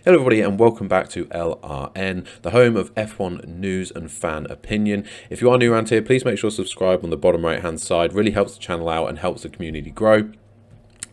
Hello everybody and welcome back to LRN, the home of F1 news and fan opinion. If you are new around here, please make sure to subscribe on the bottom right hand side. Really helps the channel out and helps the community grow.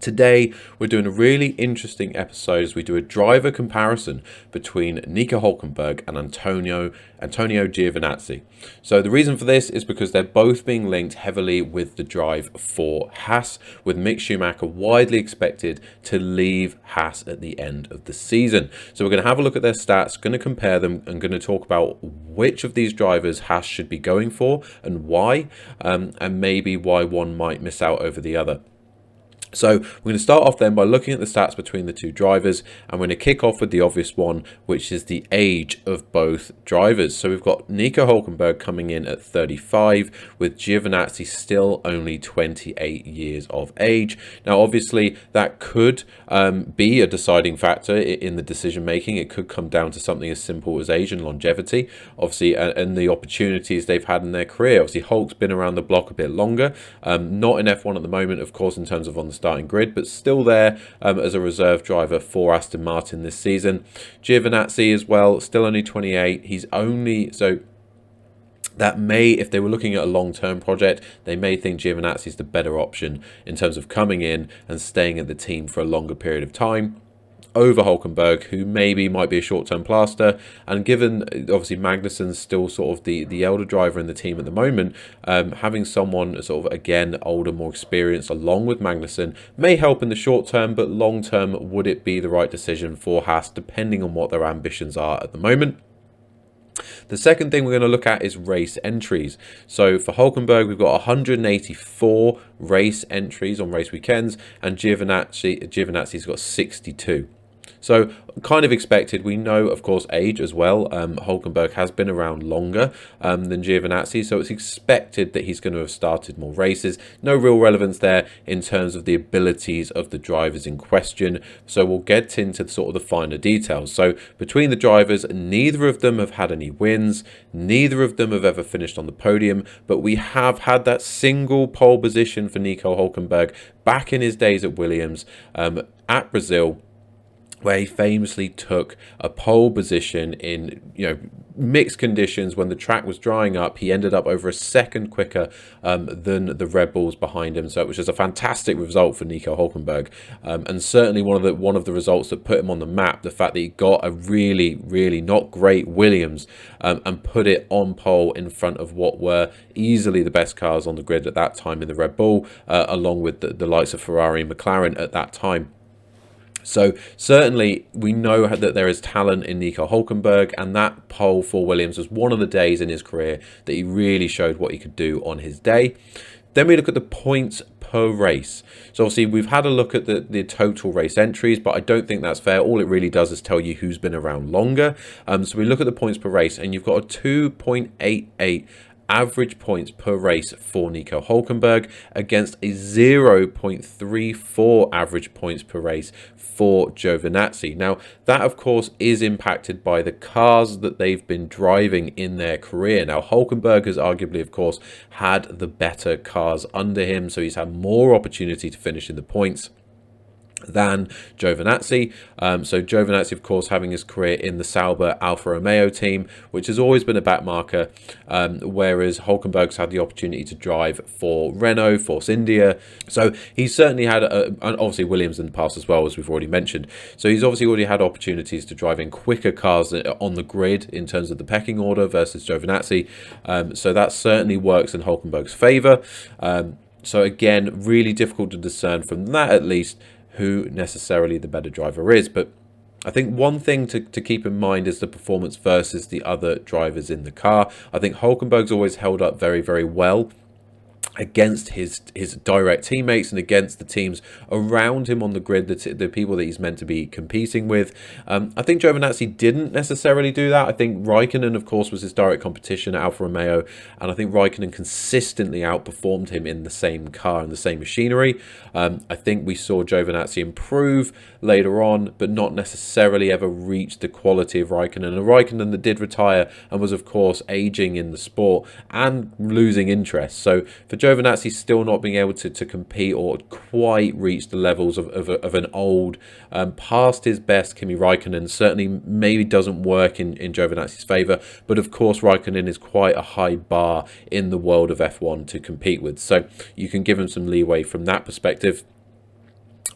Today, we're doing a really interesting episode as we do a driver comparison between Nico Hulkenberg and Antonio Giovinazzi. So the reason for this is because they're both being linked heavily with the drive for Haas, with Mick Schumacher widely expected to leave Haas at the end of the season. So we're going to have a look at their stats, going to compare them, and going to talk about which of these drivers Haas should be going for and why, and maybe why one might miss out over the other. So we're going to start off then by looking at the stats between the two drivers, and we're going to kick off with the obvious one, which is the age of both drivers. So we've got Nico Hulkenberg coming in at 35, with Giovinazzi still only 28 years of age. Now obviously that could be a deciding factor in the decision making. It could come down to something as simple as age and longevity, obviously, and the opportunities they've had in their career. Obviously Hulk's been around the block a bit longer, not in F1 at the moment, of course, in terms of on the starting grid, but still there as a reserve driver for Aston Martin this season. Giovinazzi as well, still only 28. He's only, so that may, if they were looking at a long-term project, they may think Giovinazzi is the better option in terms of coming in and staying at the team for a longer period of time over Hulkenberg, who maybe might be a short-term plaster. And given obviously Magnussen's still sort of the elder driver in the team at the moment, having someone sort of again older, more experienced along with Magnussen may help in the short term, but long term, would it be the right decision for Haas, depending on what their ambitions are at the moment? The second thing we're going to look at is race entries. So for Hulkenberg, we've got 184 race entries on race weekends, and Giovinazzi's got 62. So kind of expected. We know, of course, age as well. Hulkenberg has been around longer than Giovinazzi, so it's expected that he's going to have started more races. No real relevance there in terms of the abilities of the drivers in question. So we'll get into sort of the finer details. So between the drivers, neither of them have had any wins. Neither of them have ever finished on the podium, but we have had that single pole position for Nico Hulkenberg back in his days at Williams at Brazil, where he famously took a pole position in, mixed conditions when the track was drying up. He ended up over a second quicker than the Red Bulls behind him. So it was just a fantastic result for Nico Hulkenberg, and certainly one of the results that put him on the map. The fact that he got a really not great Williams and put it on pole in front of what were easily the best cars on the grid at that time in the Red Bull, along with the likes of Ferrari and McLaren at that time. So certainly we know that there is talent in Nico Hulkenberg, and that pole for Williams was one of the days in his career that he really showed what he could do on his day. Then we look at the points per race. So obviously we've had a look at the total race entries, but I don't think that's fair. All it really does is tell you who's been around longer. So we look at the points per race, and you've got a 2.88 average points per race for Nico Hulkenberg against a 0.34 average points per race for Giovinazzi. Now, that of course is impacted by the cars that they've been driving in their career. Now, Hulkenberg has arguably, of course, had the better cars under him, so he's had more opportunity to finish in the points than Giovinazzi. So Giovinazzi, of course, having his career in the Sauber Alfa Romeo team, which has always been a backmarker, whereas Hulkenberg's had the opportunity to drive for Renault, Force India. So he's certainly had, and obviously Williams in the past as well, as we've already mentioned. So he's obviously already had opportunities to drive in quicker cars on the grid in terms of the pecking order versus Giovinazzi. So that certainly works in Hulkenberg's favour. So again, really difficult to discern from that, at least, who necessarily the better driver is. But I think one thing to keep in mind is the performance versus the other drivers in the car. I think Hulkenberg's always held up very well against his direct teammates and against the teams around him on the grid, the people that he's meant to be competing with. I think Giovinazzi didn't necessarily do that. I think Raikkonen, of course, was his direct competition at Alfa Romeo, and I think Raikkonen consistently outperformed him in the same car and the same machinery. I think we saw Giovinazzi improve later on, but not necessarily ever reach the quality of Raikkonen. A Raikkonen that did retire and was, of course, aging in the sport and losing interest. So for Giovinazzi still not being able to compete or quite reach the levels of an old, past his best Kimi Raikkonen. Certainly maybe doesn't work in Giovinazzi's favour, but of course Raikkonen is quite a high bar in the world of F1 to compete with, so you can give him some leeway from that perspective.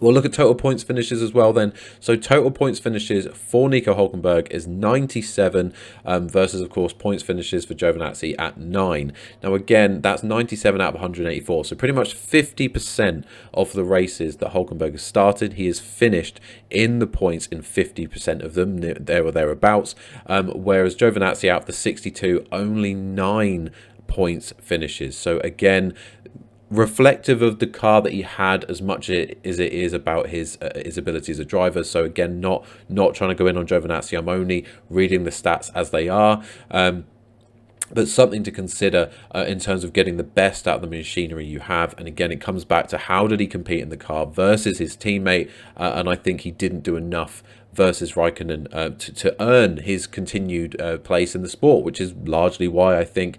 We'll look at total points finishes as well then. So total points finishes for Nico Hulkenberg is 97 versus, of course, points finishes for Giovinazzi at 9. Now, again, that's 97 out of 184. So pretty much 50% of the races that Hulkenberg has started, he has finished in the points in 50% of them, there or thereabouts. Whereas Giovinazzi, out of the 62, only 9 points finishes. So again, reflective of the car that he had as much as it is about his ability as a driver. So again, not trying to go in on Giovinazzi. I'm only reading the stats as they are. But something to consider in terms of getting the best out of the machinery you have. And again, it comes back to how did he compete in the car versus his teammate. And I think he didn't do enough versus Raikkonen to earn his continued place in the sport, which is largely why I think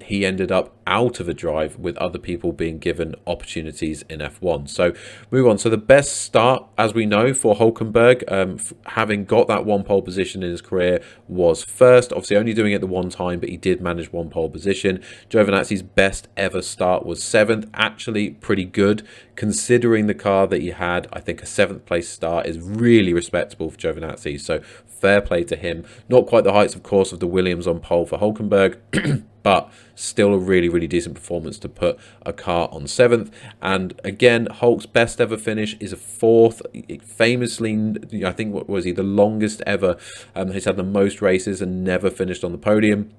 he ended up out of a drive with other people being given opportunities in F1. So move on. So the best start, as we know, for Hulkenberg, having got that one pole position in his career, was first. Obviously only doing it the one time, but he did manage one pole position. Giovinazzi's best ever start was 7th. Actually pretty good considering the car that he had. I think a 7th place start is really respectable for Giovinazzi, so fair play to him. Not quite the heights, of course, of the Williams on pole for Hulkenberg, but still a really decent performance to put a car on 7th. And again, Hulk's best ever finish is a 4th. Famously, I think, what was he, the longest ever. He's had the most races and never finished on the podium.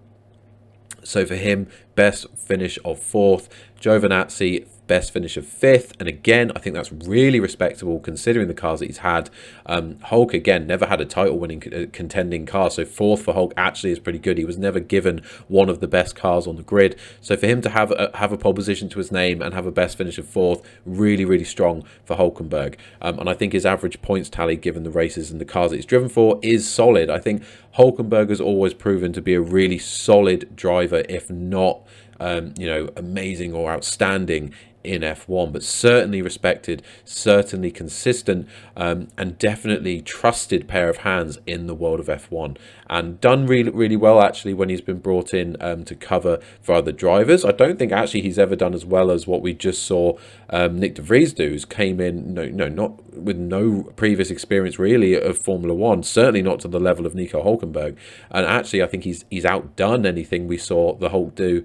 So for him, best finish of 4th. Giovinazzi, best finish of 5th, and again I think that's really respectable considering the cars that he's had. Hulk, again, never had a title winning contending car, so 4th for Hulk actually is pretty good. He was never given one of the best cars on the grid, so for him to have a pole position to his name and have a best finish of 4th, really strong for Hulkenberg. And I think his average points tally, given the races and the cars that he's driven for, is solid. I think Hulkenberg has always proven to be a really solid driver, if not amazing or outstanding in F1, but certainly respected, certainly consistent, and definitely trusted pair of hands in the world of F1, and done really well actually when he's been brought in to cover for other drivers. I don't think actually he's ever done as well as what we just saw Nick de Vries do, who's came in not with no previous experience really of Formula One, certainly not to the level of Nico Hulkenberg, and actually I think he's outdone anything we saw the Hulk do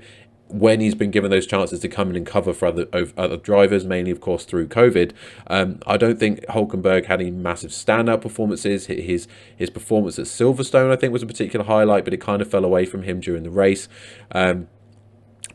when he's been given those chances to come in and cover for other drivers, mainly, of course, through COVID. I don't think Hulkenberg had any massive standout performances. His performance at Silverstone, I think, was a particular highlight, but it kind of fell away from him during the race.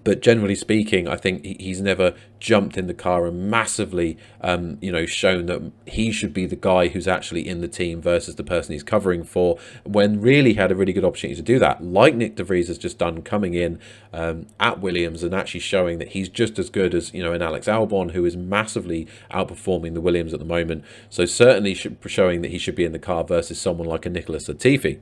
But generally speaking, I think he's never jumped in the car and massively, shown that he should be the guy who's actually in the team versus the person he's covering for, when really had a really good opportunity to do that, like Nick de Vries has just done, coming in at Williams and actually showing that he's just as good as, an Alex Albon, who is massively outperforming the Williams at the moment. So certainly showing that he should be in the car versus someone like a Nicholas Latifi.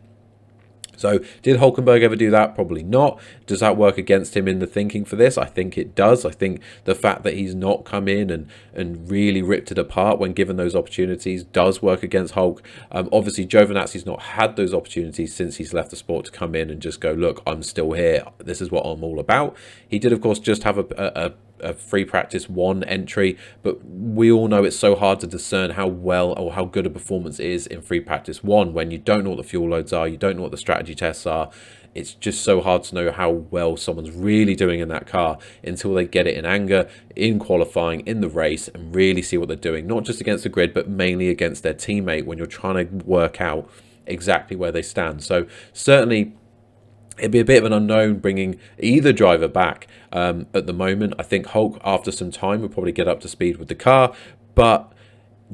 So did Hulkenberg ever do that? Probably not. Does that work against him in the thinking for this? I think it does. I think the fact that he's not come in and really ripped it apart when given those opportunities does work against Hulk. Obviously, Giovinazzi's not had those opportunities since he's left the sport to come in and just go, look, I'm still here. This is what I'm all about. He did, of course, just have a free practice 1 entry, but we all know it's so hard to discern how well or how good a performance is in free practice 1 when you don't know what the fuel loads are, you don't know what the strategy tests are. It's just so hard to know how well someone's really doing in that car until they get it in anger, in qualifying, in the race, and really see what they're doing, not just against the grid, but mainly against their teammate when you're trying to work out exactly where they stand. So certainly it'd be a bit of an unknown bringing either driver back at the moment. I think Hulk, after some time, will probably get up to speed with the car. But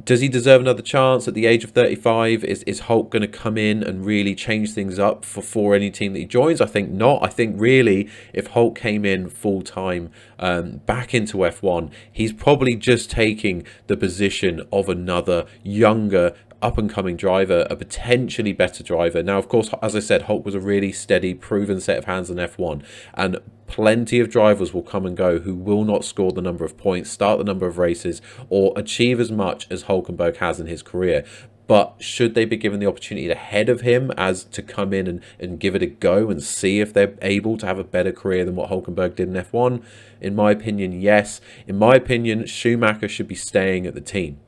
does he deserve another chance at the age of 35? Is Hulk going to come in and really change things up for any team that he joins? I think not. I think really, if Hulk came in full-time back into F1, he's probably just taking the position of another younger, up-and-coming driver, a potentially better driver. Now, of course, as I said, Hulk was a really steady, proven set of hands in F1, and plenty of drivers will come and go who will not score the number of points, start the number of races, or achieve as much as Hulkenberg has in his career. But should they be given the opportunity ahead of him as to come in and give it a go and see if they're able to have a better career than what Hulkenberg did in F1? In my opinion, yes. In my opinion, Schumacher should be staying at the team.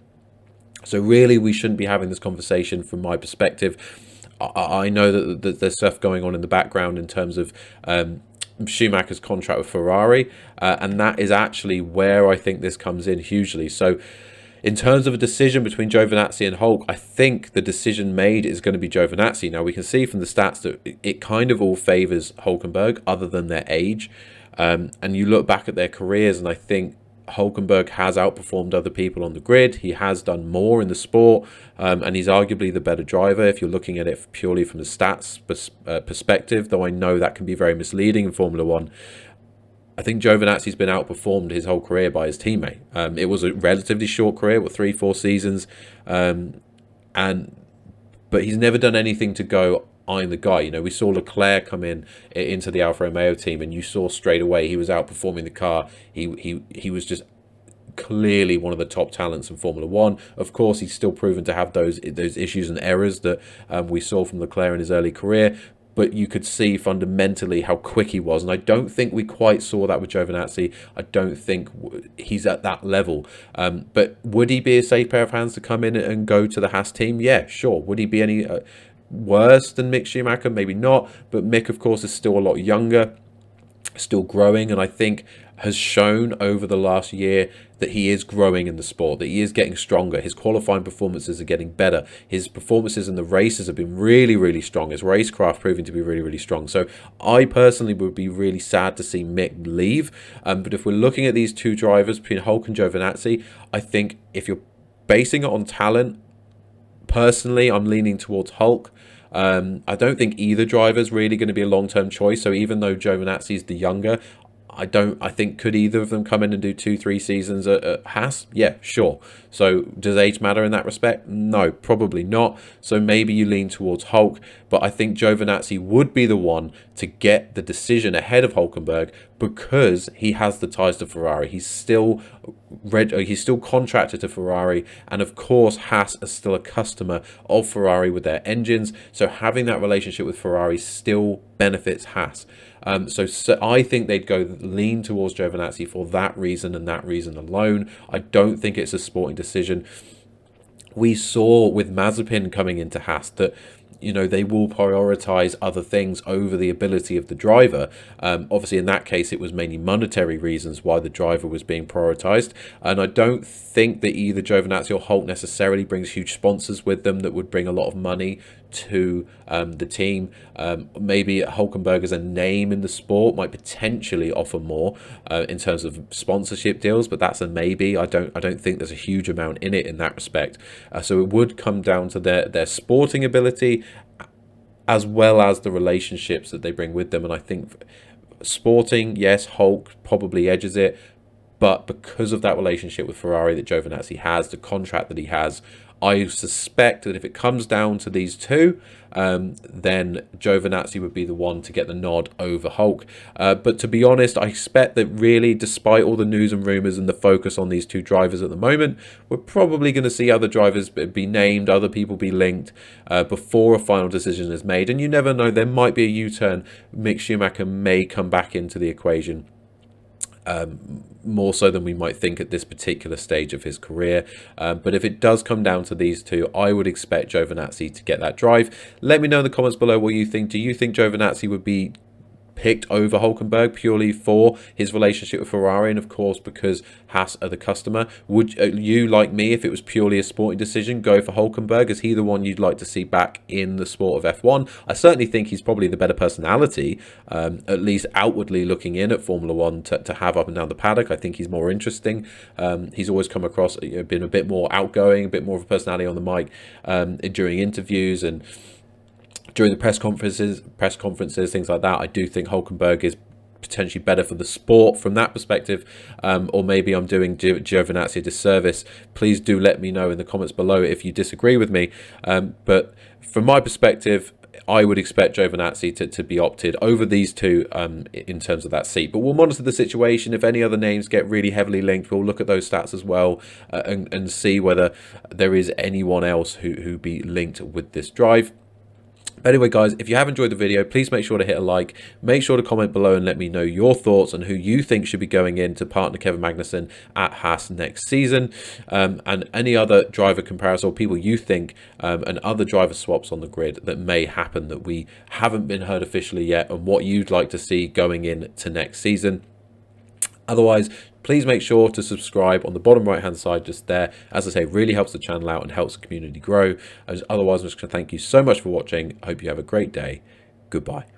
So really, we shouldn't be having this conversation from my perspective. I know that there's stuff going on in the background in terms of Schumacher's contract with Ferrari, and that is actually where I think this comes in hugely. So in terms of a decision between Giovinazzi and Hulk, I think the decision made is going to be Giovinazzi. Now, we can see from the stats that it kind of all favours Hulkenberg, other than their age. And you look back at their careers, and I think Hulkenberg has outperformed other people on the grid. He has done more in the sport, and he's arguably the better driver if you're looking at it purely from the stats perspective, though I know that can be very misleading in Formula One. I think Giovinazzi's been outperformed his whole career by his teammate. It was a relatively short career, 3-4 seasons, but he's never done anything to go, I'm the guy. You know, we saw Leclerc come into the Alfa Romeo team, and you saw straight away he was outperforming the car. He was just clearly one of the top talents in Formula One. Of course, he's still proven to have those issues and errors that we saw from Leclerc in his early career. But you could see fundamentally how quick he was. And I don't think we quite saw that with Giovinazzi. I don't think he's at that level. But would he be a safe pair of hands to come in and go to the Haas team? Yeah, sure. Would he be any worse than Mick Schumacher? Maybe not. But Mick, of course, is still a lot younger, still growing, and I think has shown over the last year that he is growing in the sport, that he is getting stronger. His qualifying performances are getting better. His performances in the races have been really, really strong. His racecraft proving to be really, really strong. So I personally would be really sad to see Mick leave. But if we're looking at these two drivers between Hulk and Giovinazzi, I think if you're basing it on talent, personally, I'm leaning towards Hulk. I don't think either driver is really going to be a long-term choice. So even though Giovinazzi is the younger, I think could either of them come in and do 2-3 seasons at Haas? Yeah, sure. So does age matter in that respect? No, probably not. So maybe you lean towards Hulk, but I think Giovinazzi would be the one to get the decision ahead of Hulkenberg because he has the ties to Ferrari. He's still contracted to Ferrari, and of course Haas is still a customer of Ferrari with their engines. So having that relationship with Ferrari still benefits Haas. So I think they'd go lean towards Giovinazzi for that reason and that reason alone. I don't think it's a sporting decision. We saw with Mazepin coming into Haas that, you know, they will prioritize other things over the ability of the driver. Obviously, in that case, it was mainly monetary reasons why the driver was being prioritized. And I don't think that either Giovinazzi or Hulk necessarily brings huge sponsors with them that would bring a lot of money to the team. Maybe Hulkenberg as a name in the sport might potentially offer more in terms of sponsorship deals, but that's a maybe. I don't think there's a huge amount in it in that respect. So it would come down to their sporting ability as well as the relationships that they bring with them. And I think sporting, yes, Hulk probably edges it, but because of that relationship with Ferrari that Giovinazzi has, the contract that he has, I suspect that if it comes down to these two, then Giovinazzi would be the one to get the nod over Hulk. But to be honest, I expect that really, despite all the news and rumours and the focus on these two drivers at the moment, we're probably going to see other drivers be named, other people be linked before a final decision is made. And you never know, there might be a U-turn. Mick Schumacher may come back into the equation. More so than we might think at this particular stage of his career. But if it does come down to these two, I would expect Giovinazzi to get that drive. Let me know in the comments below what you think. Do you think Giovinazzi would be picked over Hulkenberg purely for his relationship with Ferrari and of course because Haas are the customer? Would you, like me, if it was purely a sporting decision, go for Hulkenberg? Is he the one you'd like to see back in the sport of F1? I certainly think he's probably the better personality, at least outwardly looking in at Formula One to have up and down the paddock. I think he's more interesting. He's always come across, been a bit more outgoing, a bit more of a personality on the mic during interviews and during the press conferences, things like that. I do think Hulkenberg is potentially better for the sport from that perspective, or maybe I'm doing Giovinazzi a disservice. Please do let me know in the comments below if you disagree with me. But from my perspective, I would expect Giovinazzi to be opted over these two in terms of that seat. But we'll monitor the situation. If any other names get really heavily linked, we'll look at those stats as well and see whether there is anyone else who be linked with this drive. But anyway, guys, if you have enjoyed the video, please make sure to hit a like. Make sure to comment below and let me know your thoughts on who you think should be going in to partner Kevin Magnussen at Haas next season, and any other driver comparison or people you think and other driver swaps on the grid that may happen that we haven't been heard officially yet, and what you'd like to see going into next season. Otherwise, please make sure to subscribe on the bottom right hand side just there. As I say, really helps the channel out and helps the community grow. Otherwise, I'm just going to thank you so much for watching. I hope you have a great day. Goodbye.